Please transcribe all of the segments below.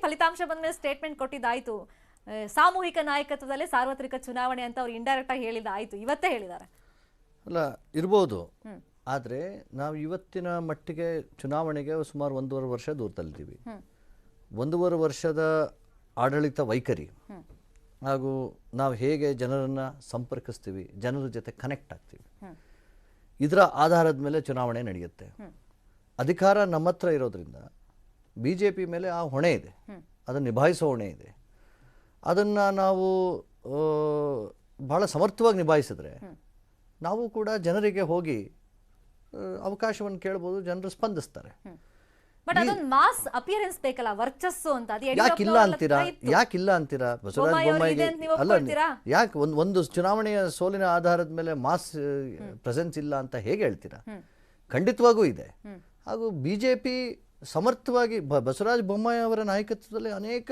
ಫಲಿತಾಂಶ ಬಂದ್ಮೇಲೆ ಸ್ಟೇಟ್ಮೆಂಟ್ ಕೊಟ್ಟಿದ್ದಾಯ್ತು, ಸಾಮೂಹಿಕ ನಾಯಕತ್ವದಲ್ಲೇ ಸಾರ್ವತ್ರಿಕ ಚುನಾವಣೆ ಅಂತ ಅವ್ರು ಇಂಡೈರೆಕ್ಟ್ ಆಗಿ ಹೇಳಿದ್ದಾಯ್ತು, ಇವತ್ತೇ ಹೇಳಿದ್ದಾರೆ. ಅಲ್ಲ ಇರ್ಬೋದು, ಆದರೆ ನಾವು ಇವತ್ತಿನ ಮಟ್ಟಿಗೆ ಚುನಾವಣೆಗೆ ಸುಮಾರು 1.5 ವರ್ಷ ದೂರದಲ್ಲಿದ್ದೀವಿ. 1.5 ವರ್ಷದ ಆಡಳಿತ ವೈಖರಿ ಹಾಗೂ ನಾವು ಹೇಗೆ ಜನರನ್ನು ಸಂಪರ್ಕಿಸ್ತೀವಿ, ಜನರ ಜೊತೆ ಕನೆಕ್ಟ್ ಆಗ್ತೀವಿ, ಇದರ ಆಧಾರದ ಮೇಲೆ ಚುನಾವಣೆ ನಡೆಯುತ್ತೆ. ಅಧಿಕಾರ ನಮ್ಮ ಹತ್ರ ಇರೋದ್ರಿಂದ BJP ಮೇಲೆ ಆ ಹೊಣೆ ಇದೆ, ಅದನ್ನು ನಿಭಾಯಿಸೋ ಹೊಣೆ ಇದೆ. ಅದನ್ನು ನಾವು ಬಹಳ ಸಮರ್ಥವಾಗಿ ನಿಭಾಯಿಸಿದ್ರೆ ನಾವು ಕೂಡ ಜನರಿಗೆ ಹೋಗಿ ಅವಕಾಶವನ್ನು ಕೇಳ್ಬೋದು, ಜನರು ಸ್ಪಂದಿಸ್ತಾರೆ. ಮಾಸ್ ಅಪಿಯರೆನ್ಸ್ ಬೇಕಲ್ಲ, ವರ್ಚಸ್ಸು ಅಂತ. ಯಾಕಿಲ್ಲ ಅಂತೀರಾ ಬಸವರಾಜ ಬೊಮ್ಮಾಯಿಗೆ? ಅಲ್ಲ, ಯಾಕೆ ಒಂದು ಚುನಾವಣೆಯ ಸೋಲಿನ ಆಧಾರದ ಮೇಲೆ ಮಾಸ್ ಪ್ರೆಸೆನ್ಸ್ ಇಲ್ಲ ಅಂತ ಹೇಗೆ ಹೇಳ್ತೀರಾ? ಖಂಡಿತವಾಗೂ ಇದೆ. ಹಾಗೂ BJP ಸಮರ್ಥವಾಗಿ ಬಸವರಾಜ ಬೊಮ್ಮಾಯಿ ಅವರ ನಾಯಕತ್ವದಲ್ಲಿ ಅನೇಕ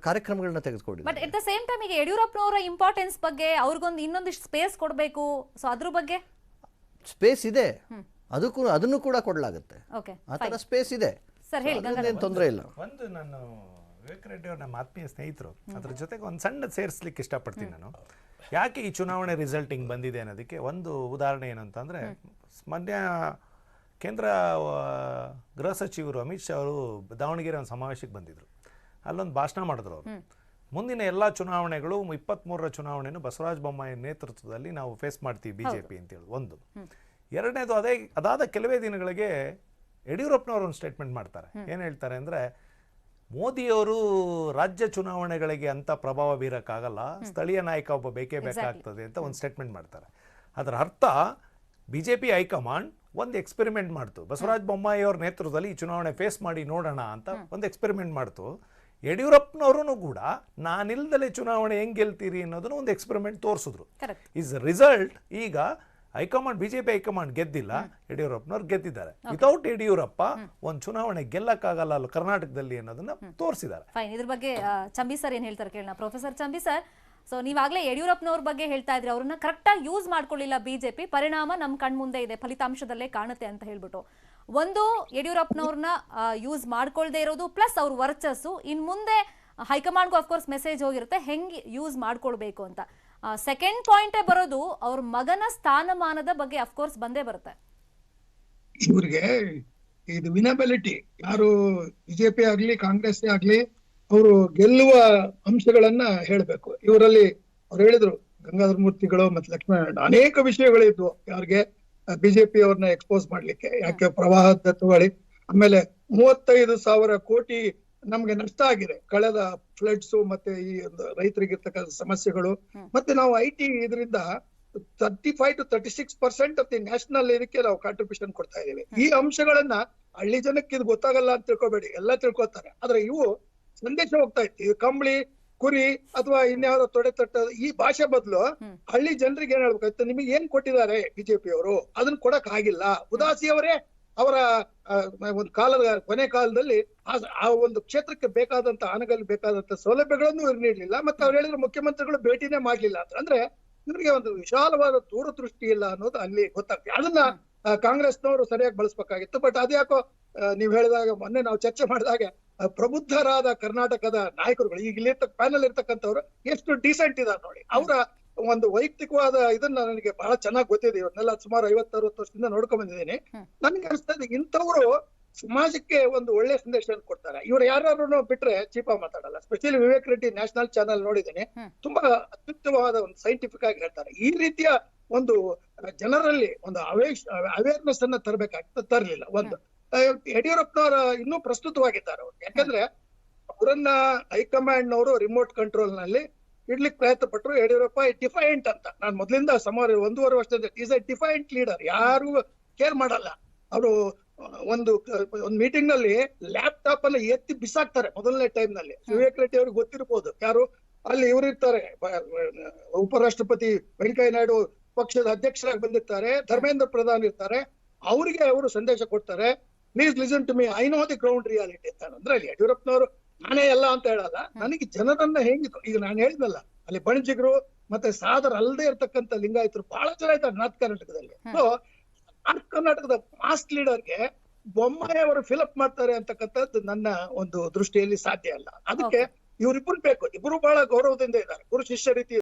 ಕಾರ್ಯಕ್ರಮಗಳನ್ನ ತೆಗೆದುಕೊಂಡಿದೆ. But at the same time ಈಗ ಯಡಿಯೂರಪ್ಪನವರ ಇಂಪಾರ್ಟೆನ್ಸ್ ಬಗ್ಗೆ ಅವ್ರಿಗೊಂದು ಇನ್ನೊಂದಿಷ್ಟು ಸ್ಪೇಸ್ ಕೊಡಬೇಕು. ಸೊ ಅದ್ರ ಬಗ್ಗೆ ಸ್ಪೇಸ್ ಇದೆ, ಅದನ್ನು ಕೂಡ ಕೊಡಲಾಗುತ್ತೆ. ಆ ಥರ ಸ್ಪೇಸ್ ಇದೆ, ಏನು ತೊಂದರೆ ಇಲ್ಲ. ಒಂದು ನಾನು ವಿವೇಕ್ ರೆಡ್ಡಿ ಅವ್ರ ನಮ್ಮ ಆತ್ಮೀಯ ಸ್ನೇಹಿತರು, ಅದ್ರ ಜೊತೆಗೆ ಒಂದು ಸಣ್ಣ ಸೇರಿಸ್ಲಿಕ್ಕೆ ಇಷ್ಟಪಡ್ತೀನಿ ನಾನು. ಯಾಕೆ ಈ ಚುನಾವಣೆ ರಿಸಲ್ಟ್ ಹಿಂಗೆ ಬಂದಿದೆ ಅನ್ನೋದಕ್ಕೆ ಒಂದು ಉದಾಹರಣೆ ಏನಂತಂದರೆ, ಮೊನ್ನೆ ಕೇಂದ್ರ ಗೃಹ ಸಚಿವರು ಅಮಿತ್ ಶಾ ಅವರು ದಾವಣಗೆರೆ ಒಂದು ಸಮಾವೇಶಕ್ಕೆ ಬಂದಿದ್ರು. ಅಲ್ಲೊಂದು ಭಾಷಣ ಮಾಡಿದ್ರು ಅವರು. ಮುಂದಿನ ಎಲ್ಲ ಚುನಾವಣೆಗಳು 23ರ ಚುನಾವಣೆಯನ್ನು ಬಸವರಾಜ ಬೊಮ್ಮಾಯಿ ನೇತೃತ್ವದಲ್ಲಿ ನಾವು ಫೇಸ್ ಮಾಡ್ತೀವಿ BJP ಅಂತೇಳಿ ಒಂದು. ಎರಡನೇದು ಅದಾದ ಕೆಲವೇ ದಿನಗಳಿಗೆ ಯಡಿಯೂರಪ್ಪನವರು ಒಂದು ಸ್ಟೇಟ್ಮೆಂಟ್ ಮಾಡ್ತಾರೆ. ಏನು ಹೇಳ್ತಾರೆ ಅಂದರೆ, ಮೋದಿಯವರು ರಾಜ್ಯ ಚುನಾವಣೆಗಳಿಗೆ ಅಂತ ಪ್ರಭಾವ ಬೀರಕ್ಕಾಗಲ್ಲ, ಸ್ಥಳೀಯ ನಾಯಕ ಒಬ್ಬ ಬೇಕೇ ಬೇಕಾಗ್ತದೆ ಅಂತ ಒಂದು ಸ್ಟೇಟ್ಮೆಂಟ್ ಮಾಡ್ತಾರೆ. ಅದರ ಅರ್ಥ BJP ಹೈಕಮಾಂಡ್ ಒಂದು ಎಕ್ಸ್ಪೆರಿಮೆಂಟ್ ಮಾಡ್ತು, ಬಸವರಾಜ ಬೊಮ್ಮಾಯಿ ಅವ್ರ ನೇತೃತ್ವದಲ್ಲಿ ಈ ಚುನಾವಣೆ ಫೇಸ್ ಮಾಡಿ ನೋಡೋಣ ಅಂತ ಒಂದು ಎಕ್ಸ್ಪೆರಿಮೆಂಟ್ ಮಾಡ್ತು. ಯಡಿಯೂರಪ್ಪನವರು ಕೂಡ ನಾನಿಲ್ದಲೇ ಚುನಾವಣೆ ಹೆಂಗೆ ಗೆಲ್ತೀರಿ ಅನ್ನೋದನ್ನು ಒಂದು ಎಕ್ಸ್ಪೆರಿಮೆಂಟ್ ತೋರಿಸಿದ್ರು. ಇಸ್ ರಿಸಲ್ಟ್ ಈಗ ಹೈಕಮಾಂಡ್ BJP ಹೈಕಮಾಂಡ್ ಗೆದ್ದಿಲ್ಲ, ಯಡಿಯೂರಪ್ಪನವ್ರು ಗೆದ್ದಿದ್ದಾರೆ. ವಿತೌಟ್ ಯಡಿಯೂರಪ್ಪ ಒಂದು ಚುನಾವಣೆ ಗೆಲ್ಲಕ್ಕಾಗಲ್ಲ ಅಲ್ಲ ಕರ್ನಾಟಕದಲ್ಲಿ ಅನ್ನೋದನ್ನ ತೋರಿಸಿದ್ದಾರೆ. ಇದ್ರ ಬಗ್ಗೆ ಚಂಬಿ ಸರ್ ಏನ್ ಹೇಳ್ತಾರೆ ಕೇಳೋಣ. ಪ್ರೊಫೆಸರ್ ಚಂಬಿ ಸರ್, ಸೊ ನೀವಾಗಲೇ ಯಡಿಯೂರಪ್ಪನವ್ರ ಬಗ್ಗೆ ಹೇಳ್ತಾ ಇದ್ರಿ, ಅವ್ರನ್ನ ಕರೆಕ್ಟಾಗಿ ಯೂಸ್ ಮಾಡ್ಕೊಳ್ಳಿಲ್ಲ BJP, ಪರಿಣಾಮ ನಮ್ಮ ಕಣ್ಮುಂದೆ ಇದೆ, ಫಲಿತಾಂಶದಲ್ಲೇ ಕಾಣುತ್ತೆ ಅಂತ ಹೇಳ್ಬಿಟ್ಟು. ಒಂದು, ಯಡಿಯೂರಪ್ಪನವ್ರನ್ನ ಯೂಸ್ ಮಾಡ್ಕೊಳ್ದೇ ಇರೋದು, ಪ್ಲಸ್ ಅವ್ರ ವರ್ಚಸ್ಸು. ಇನ್ ಮುಂದೆ ಹೈಕಮಾಂಡ್ಗೂ ಅಫ್ಕೋರ್ಸ್ ಮೆಸೇಜ್ ಹೋಗಿರುತ್ತೆ ಹೆಂಗೆ ಯೂಸ್ ಮಾಡ್ಕೊಳ್ಬೇಕು ಅಂತ. ಸೆಕೆಂಡ್ ಪಾಯಿಂಟೇ ಬರೋದು ಅವ್ರ ಮಗನ ಸ್ಥಾನಮಾನದ ಬಗ್ಗೆ ಅಫ್ಕೋರ್ಸ್ ಬಂದೇ ಬರುತ್ತೆ. ಇವ್ರಿಗೆ ಇದು ವಿನಬಿಲಿಟಿ, ಯಾರು BJP ಆಗ್ಲಿ ಕಾಂಗ್ರೆಸ್ ಆಗ್ಲಿ, ಅವರು ಗೆಲ್ಲುವ ಅಂಶಗಳನ್ನ ಹೇಳ್ಬೇಕು. ಇವರಲ್ಲಿ ಅವ್ರು ಹೇಳಿದ್ರು, ಗಂಗಾಧರ ಮೂರ್ತಿಗಳು ಮತ್ತೆ ಲಕ್ಷ್ಮಣ ಅನೇಕ ವಿಷಯಗಳಿದ್ವು ಯಾರಿಗೆ BJP ಅವ್ರನ್ನ ಎಕ್ಸ್ಪೋಸ್ ಮಾಡ್ಲಿಕ್ಕೆ. ಯಾಕೆ ಪ್ರವಾಹದ ತಗೊಳ್ಳಿ, ಆಮೇಲೆ 35,000 ಕೋಟಿ ನಮ್ಗೆ ನಷ್ಟ ಆಗಿದೆ ಕಳೆದ ಫ್ಲಡ್ಸ್ ಮತ್ತೆ ಈ ಒಂದು ರೈತರಿಗಿರ್ತಕ್ಕಂಥ ಸಮಸ್ಯೆಗಳು. ಮತ್ತೆ ನಾವು IT ಇದರಿಂದ 35 to 36% ಆಫ್ ದಿ ನ್ಯಾಷನಲ್ ಇದಕ್ಕೆ ನಾವು ಕಾಂಟ್ರಿಬ್ಯೂಷನ್ ಕೊಡ್ತಾ ಇದೀವಿ. ಈ ಅಂಶಗಳನ್ನ ಹಳ್ಳಿ ಜನಕ್ಕೆ ಇದು ಗೊತ್ತಾಗಲ್ಲ ಅಂತ ತಿಳ್ಕೊಬೇಡಿ, ಎಲ್ಲ ತಿಳ್ಕೊತಾರೆ. ಆದ್ರೆ ಇವು ಸಂದೇಶ ಹೋಗ್ತಾ ಇತ್ತು, ಇದು ಕಂಬಳಿ ಕುರಿ ಅಥವಾ ಇನ್ಯಾವ ತೊಡೆ ತಟ್ಟ ಈ ಭಾಷೆ ಬದಲು ಹಳ್ಳಿ ಜನರಿಗೆ ಏನ್ ಹೇಳ್ಬೇಕಾಯ್ತು, ನಿಮಗೆ ಏನ್ ಕೊಟ್ಟಿದ್ದಾರೆ BJP ಅವರು, ಅದನ್ನ ಕೊಡಕ್ ಆಗಿಲ್ಲ. ಉದಾಸಿಯವರೇ ಅವರ ಒಂದು ಕಾಲದ ಕೊನೆ ಕಾಲದಲ್ಲಿ ಆ ಒಂದು ಕ್ಷೇತ್ರಕ್ಕೆ ಬೇಕಾದಂತ ಆನಗಲ್ ಬೇಕಾದಂತ ಸೌಲಭ್ಯಗಳನ್ನು ಇವ್ರು ನೀಡ್ಲಿಲ್ಲ. ಮತ್ತೆ ಅವ್ರು ಹೇಳಿದ್ರೆ ಮುಖ್ಯಮಂತ್ರಿಗಳು ಭೇಟಿನೇ ಮಾಡ್ಲಿಲ್ಲ ಅಂತ. ಅಂದ್ರೆ ಇವ್ರಿಗೆ ಒಂದು ವಿಶಾಲವಾದ ದೂರದೃಷ್ಟಿ ಇಲ್ಲ ಅನ್ನೋದು ಅಲ್ಲಿ ಗೊತ್ತಾಗ್ತದೆ. ಅದನ್ನ ಕಾಂಗ್ರೆಸ್ನವರು ಸರಿಯಾಗಿ ಬಳಸ್ಬೇಕಾಗಿತ್ತು. ಬಟ್ ಅದ್ಯಾಕೋ ನೀವ್ ಹೇಳಿದಾಗ ಮೊನ್ನೆ ನಾವು ಚರ್ಚೆ ಮಾಡಿದಾಗ ಪ್ರಬುದ್ಧರಾದ ಕರ್ನಾಟಕದ ನಾಯಕರುಗಳು, ಈಗ ಇಲ್ಲಿ ಪ್ಯಾನಲ್ ಇರ್ತಕ್ಕಂಥವ್ರು ಎಷ್ಟು ಡೀಸೆಂಟ್ ಇದಾರೆ ನೋಡಿ. ಅವರ ಒಂದು ವೈಯಕ್ತಿಕವಾದ ಇದನ್ನ ನನಗೆ ಬಹಳ ಚೆನ್ನಾಗಿ ಗೊತ್ತಿದೆ. ಇವನ್ನೆಲ್ಲ ಸುಮಾರು 50-60 ವರ್ಷದಿಂದ ನೋಡ್ಕೊಂಡ್ ಬಂದಿದ್ದೀನಿ. ನನ್ಗೆ ಅನಿಸ್ತಾ ಇದೆ ಇಂಥವ್ರು ಸಮಾಜಕ್ಕೆ ಒಂದು ಒಳ್ಳೆ ಸಂದೇಶ ಕೊಡ್ತಾರೆ. ಇವ್ರು ಯಾರು ಬಿಟ್ರೆ ಚೀಪ ಮಾತಾಡಲ್ಲ. Specially Vivek Reddy national channel ನೋಡಿದ್ದೀನಿ, ತುಂಬಾ ಅತ್ಯುತ್ತಮವಾದ ಒಂದು ಸೈಂಟಿಫಿಕ್ ಆಗಿ ಹೇಳ್ತಾರೆ. ಈ ರೀತಿಯ ಒಂದು ಜನರಲ್ಲಿ ಒಂದು ಅವೇರ್ನೆಸ್ ಅನ್ನ ತರಲಿಲ್ಲ. ಒಂದು ಯಡಿಯೂರಪ್ಪನವರ ಇನ್ನೂ ಪ್ರಸ್ತುತವಾಗಿದ್ದಾರೆ ಅವ್ರು. ಯಾಕಂದ್ರೆ ಅವರನ್ನ ಹೈಕಮಾಂಡ್ ನವರು ರಿಮೋಟ್ ಕಂಟ್ರೋಲ್ ನಲ್ಲಿ ಇಡ್ಲಿಕ್ಕೆ ಪ್ರಯತ್ನ ಪಟ್ಟರು. ಯಡಿಯೂರಪ್ಪ ಡಿಫೈಂಟ್ ಅಂತ, ನಾನು ಮೊದಲಿಂದ ಸುಮಾರು 1.5 ವರ್ಷದಿಂದ ಈಸ್ ಎ ಡಿಫೈಂಟ್ ಲೀಡರ್, ಯಾರು ಕೇರ್ ಮಾಡಲ್ಲ. ಅವರು ಒಂದು ಮೀಟಿಂಗ್ ನಲ್ಲಿ ಲ್ಯಾಪ್ಟಾಪ್ ಅನ್ನ ಎತ್ತಿ ಬಿಸಾಕ್ತಾರೆ ಮೊದಲನೇ ಟೈಮ್ ನಲ್ಲಿ. ವಿವೇಕ್ ರೆಡ್ಡಿ ಅವ್ರಿಗೆ ಗೊತ್ತಿರ್ಬೋದು ಯಾರು ಅಲ್ಲಿ ಇವ್ರು ಇರ್ತಾರೆ, ಉಪರಾಷ್ಟ್ರಪತಿ ವೆಂಕಯ್ಯ ನಾಯ್ಡು ಪಕ್ಷದ ಅಧ್ಯಕ್ಷರಾಗಿ ಬಂದಿರ್ತಾರೆ, ಧರ್ಮೇಂದ್ರ ಪ್ರಧಾನ್ ಇರ್ತಾರೆ. ಅವರಿಗೆ ಅವರು ಸಂದೇಶ ಕೊಡ್ತಾರೆ, please listen to me, I know the ground reality ಅಂತ. ಅಂದ್ರೆ ಅಲ್ಲಿ ಯಡಿಯೂರಪ್ಪನವರು ನಾನೇ ಎಲ್ಲ ಅಂತ ಹೇಳಲ್ಲ, ನನಗೆ ಜನರನ್ನ ಹೆಂಗಿತ್ತು ಈಗ ನಾನು ಹೇಳಿದ್ನಲ್ಲ, ಅಲ್ಲಿ ಬಣಜಿಗರು ಮತ್ತೆ ಸಾದರ ಅಲ್ಲದೆ ಇರ್ತಕ್ಕಂಥ ಲಿಂಗಾಯತರು ಬಹಳ ಜನ ಇದ್ದಾರೆ ನಾರ್ತ್ ಕರ್ನಾಟಕದಲ್ಲಿ. ಸೊ ನಾರ್ತ್ ಕರ್ನಾಟಕದ ಮಾಸ್ ಲೀಡರ್ಗೆ ಬೊಮ್ಮಾಯಿ ಅವರು ಫಿಲಪ್ ಮಾಡ್ತಾರೆ ಅಂತಕ್ಕಂಥದ್ದು ನನ್ನ ಒಂದು ದೃಷ್ಟಿಯಲ್ಲಿ ಸಾಧ್ಯ ಅಲ್ಲ. ಅದಕ್ಕೆ ಇವರಿಬ್ಬರು ಬೇಕು. ಇಬ್ಬರು ಬಹಳ ಗೌರವದಿಂದ ಇದ್ದಾರೆ, ಗುರು ಶಿಷ್ಯ ರೀತಿ